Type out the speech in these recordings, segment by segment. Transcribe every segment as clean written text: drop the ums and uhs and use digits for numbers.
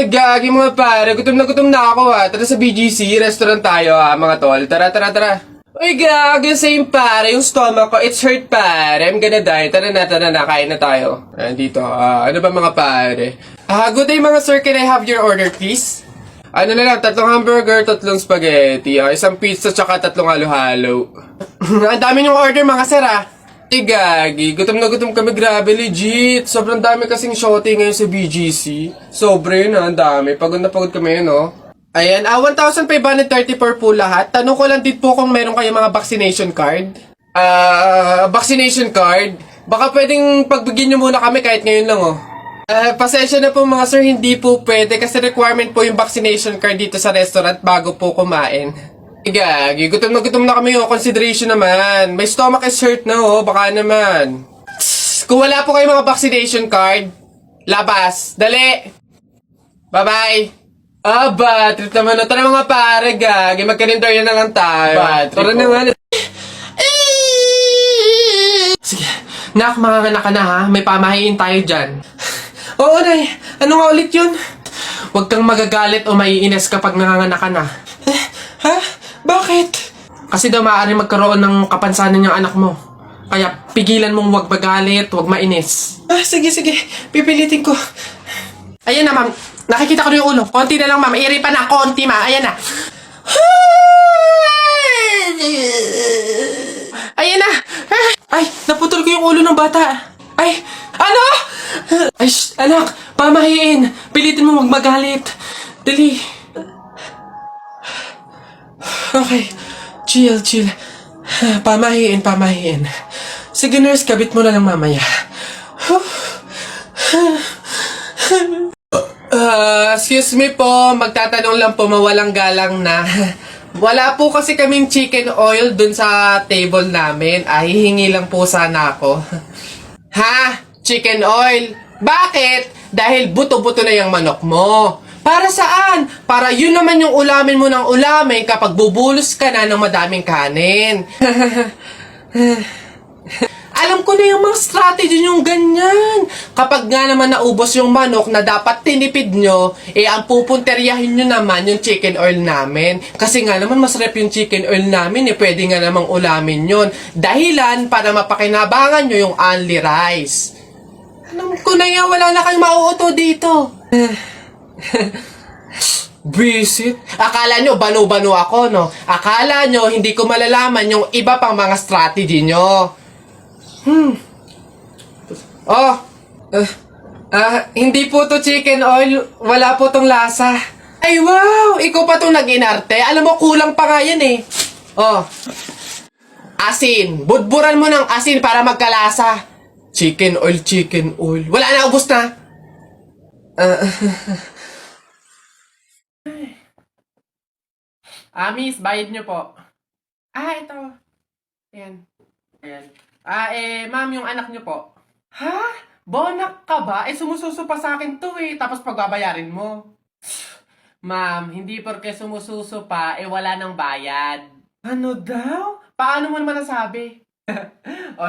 Gagi mga pare, gutom na ako Tara sa BGC, restaurant tayo mga tol. Tara, tara, tara. Uy, gagi, same pare, yung stomach ko, it's hurt pare. I'm gonna die. Tara na, kain na tayo. Dito, ano ba mga pare? Good day mga sir, can I have your order please? Ano na lang, 3 hamburger, 3 spaghetti, isang pizza, tsaka 3 halo-halo. Ang dami yung order mga sir Gagi, gutom na gutom kami, grabe, legit. Sobrang dami kasing shotty ngayon sa BGC. Sobre yun ang dami. Pagod na pagod kami yun, Ayan, 1,534 po lahat. Tanong ko lang din po kung meron kayong mga vaccination card. Vaccination card? Baka pwedeng pagbigyan nyo muna kami kahit ngayon lang, pasensya na po mga sir, hindi po pwede kasi requirement po yung vaccination card dito sa restaurant bago po kumain. Gagi, gutom na kami, consideration naman. My stomach is hurt na, baka naman. Kung wala po kayong mga vaccination card, labas, dali. Bye-bye. Bad trip naman, Tara mga pare, gagi, magkarinderya na lang tayo. Tara naman. Sige, nak, manganganak ka na may pamahiin tayo dyan. Oo, Nay, ano nga ulit yun? Huwag kang magagalit o maiinis kapag nanganganak ka na. Bakit? Kasi daw maaari magkaroon ng kapansanan yung anak mo. Kaya pigilan mong huwag magalit, huwag mainis. Sige, pipilitin ko. Ayan na, ma'am. Nakikita ko na yung ulo. Konti na lang, ma'am. Iri pa na, konti, ma. Ayan na. Ayan na. Ay, naputol ko yung ulo ng bata. Ay, ano? Ay, anak, pamahiin. Pilitin mo huwag magalit. Dali. Okay, chill. Pamahiin. Sige nurse, kabit mo na lang mamaya. Excuse me po, magtatanong lang po, mawalang galang na. Wala po kasi kaming chicken oil dun sa table namin. Hihingi lang po sana ako. Chicken oil? Bakit? Dahil buto-buto na yung manok mo. Para saan? Para yun naman yung ulamin mo ng ulamin kapag bubulos ka na ng madaming kanin. Alam ko na yung mga strategy yung ganyan. Kapag nga naman naubos yung manok na dapat tinipid nyo, ang pupunteryahin nyo naman yung chicken oil namin. Kasi nga naman masarap yung chicken oil namin, pwede nga namang ulamin yun. Dahilan para mapakinabangan nyo yung only rice. Alam ko na yan, wala na kayong mauuto dito. Visit? Akala nyo banu-banu ako, no? Akala nyo hindi ko malalaman yung iba pang mga strategy nyo. Hindi po to chicken oil. Wala po tong lasa. Ay wow! Ikaw pa tong nag-inarte. Alam mo, kulang pa nga yan asin. Budburan mo ng asin para magkalasa. Chicken oil. Wala na, ubos na. Miss, bayad nyo po. Ito. Ayan. Ma'am, yung anak nyo po. Bonak ka ba? Sumususo pa sa akin to tapos pagbabayarin mo. Ma'am, hindi porke sumususo pa, wala nang bayad. Ano daw? Paano mo naman nasabi?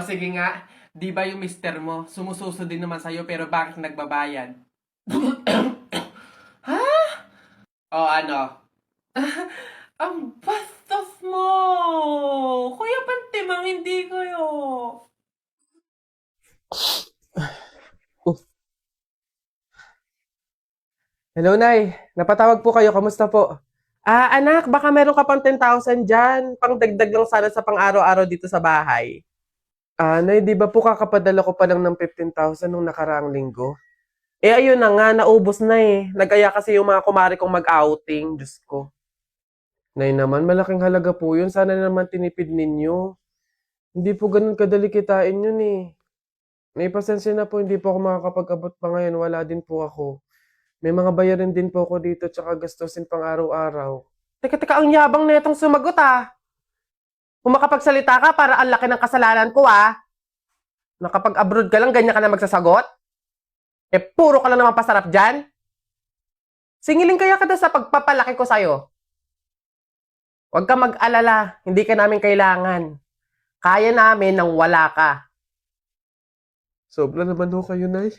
Sige nga. Di ba yung mister mo, sumususo din naman sa'yo pero bakit nagbabayad? Ano? Ang bastos mo! Kuya Pantimang, hindi kayo. Hello, Nay. Napatawag po kayo. Kamusta po? Anak, baka meron ka pang 10,000 dyan. Pangdagdag lang sana sa pang-araw-araw dito sa bahay. Nay, di ba po kakapadala ko pa lang ng 15,000 nung nakaraang linggo? Ayun na nga, naubos na Nag-aya kasi yung mga kumari kong mag-outing. Diyos ko. Nay naman, malaking halaga po yun. Sana naman tinipid ninyo. Hindi po ganun kadali kitain yun Nay, pasensya na po, hindi po ako makakapag-abot pa ngayon. Wala din po ako. May mga bayarin din po ako dito tsaka gastusin pang araw-araw. Teka, ang yabang na itong sumagot Kung makapagsalita ka, para ang laki ng kasalanan ko Nakapag-abroad ka lang, ganyan ka na magsasagot? Puro ka lang naman pasarap dyan? Singilin kaya ka sa pagpapalaki ko sa'yo. Huwag ka mag-alala, hindi ka namin kailangan. Kaya namin nang wala ka. Sobra naman ho kayo, Nay.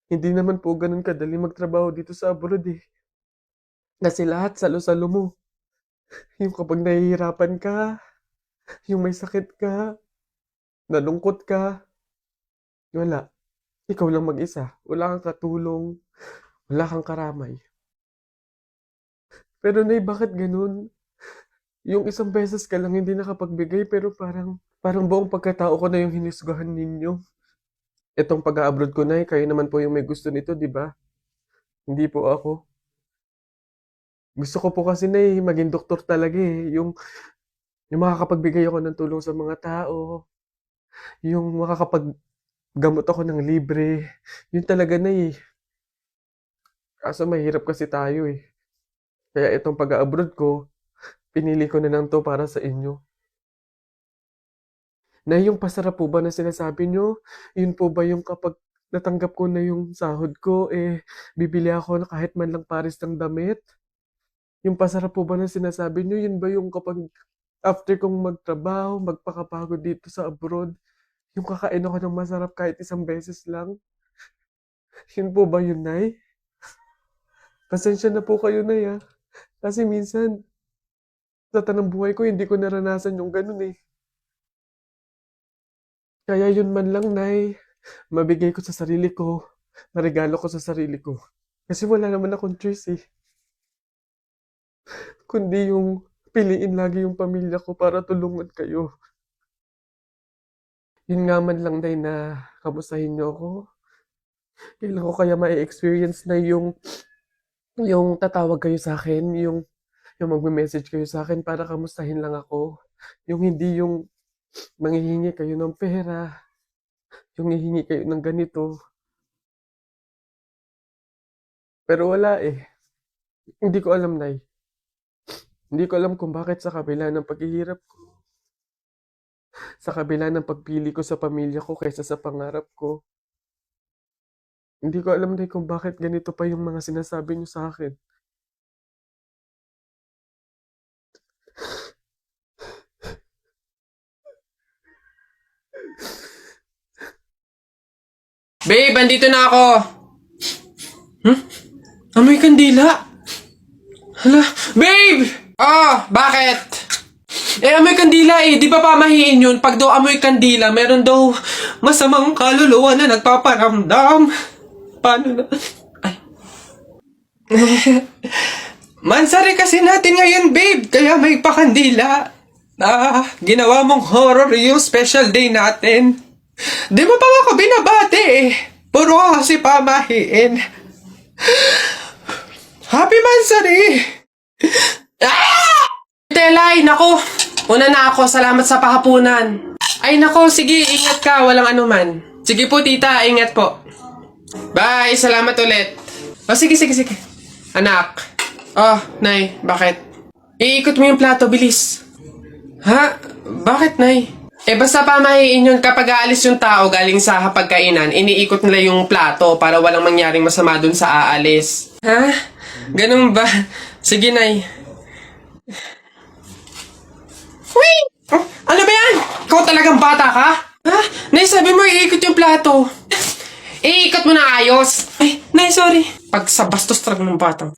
Hindi naman po ganun kadali magtrabaho dito sa abroad eh. Kasi lahat salo-salo mo. Yung kapag nahihirapan ka, yung may sakit ka, nalungkot ka, wala. Ikaw lang mag-isa. Wala kang katulong, wala kang karamay. Pero Nay, bakit ganun? Yung isang beses ka lang hindi nakapagbigay pero parang buong pagkatao ko na yung hinisgahan ninyo. Itong pag-abroad ko, Nay, kayo naman po yung may gusto nito, di ba? Hindi po ako. Gusto ko po kasi na maging doktor talaga eh. Yung makakapagbigay ako ng tulong sa mga tao. Yung makakapaggamot ako ng libre. Yun talaga na eh. Kaso mahirap kasi tayo eh. Kaya itong pag-abroad ko, pinili ko na lang to para sa inyo. Na yung pasarap po ba na sinasabi nyo? Yun po ba yung kapag natanggap ko na yung sahod ko, bibili ako na kahit man lang pares ng damit? Yung pasarap po ba na sinasabi nyo? Yun ba yung kapag after kong magtrabaho, magpakapagod dito sa abroad, yung kakain ako ng masarap kahit isang beses lang? Yun po ba yun, Nay? Pasensya na po kayo, Nay, ah. Kasi minsan, sa tanang buhay ko, hindi ko naranasan yung ganun eh. Kaya yun man lang, Nay, mabigay ko sa sarili ko, maregalo ko sa sarili ko. Kasi wala naman akong choice eh. Kundi yung piliin lagi yung pamilya ko para tulungan kayo. Yun nga man lang, Nay, na kamustahin niyo ako. Kailan ko kaya ma-experience na yung tatawag kayo sa akin, yung magme-message kayo sa akin para kamustahin lang ako. Yung hindi yung manghihingi kayo ng pera, yung hihingi kayo ng ganito. Pero wala eh. Hindi ko alam, Nay. Hindi ko alam kung bakit sa kabila ng paghihirap ko, sa kabila ng pagpili ko sa pamilya ko kaysa sa pangarap ko, hindi ko alam, Nay, kung bakit ganito pa yung mga sinasabi niyo sa akin. Babe, andito na ako. Amoy kandila. Hala, babe! Bakit? Amoy kandila eh. Di ba pamahiin yun? Pag daw amoy kandila, meron daw masamang kaluluwa na nagpaparamdam. Paano na? Ay. Mansari kasi natin ngayon, babe. Kaya may pakandila. Ginawa mong horror yung special day natin. Di mo pa ako binabati eh. Puro ka kasi pamahiin. Happy Mansari! Telay, nako. Una na ako, salamat sa pahapunan. Ay nako, sige, ingat ka, walang anuman. Sige po tita, ingat po. Bye, salamat ulit. Sige. Anak. Nay, bakit? Iikot mo yung plato, bilis. Ha? Bakit, Nay? Basta pamahiin yun kapag aalis yung tao galing sa hapagkainan, iniikot nila yung plato para walang mangyaring masama dun sa aalis. Ha? Ganun ba? Sige, Nay. Wait! Ano ba yan? Ikaw talagang bata ka? Ha? Nay, sabi mo iikot yung plato. Iikot mo na ayos. Ay, Nay, sorry. Pag sa bastos talaga ng batang.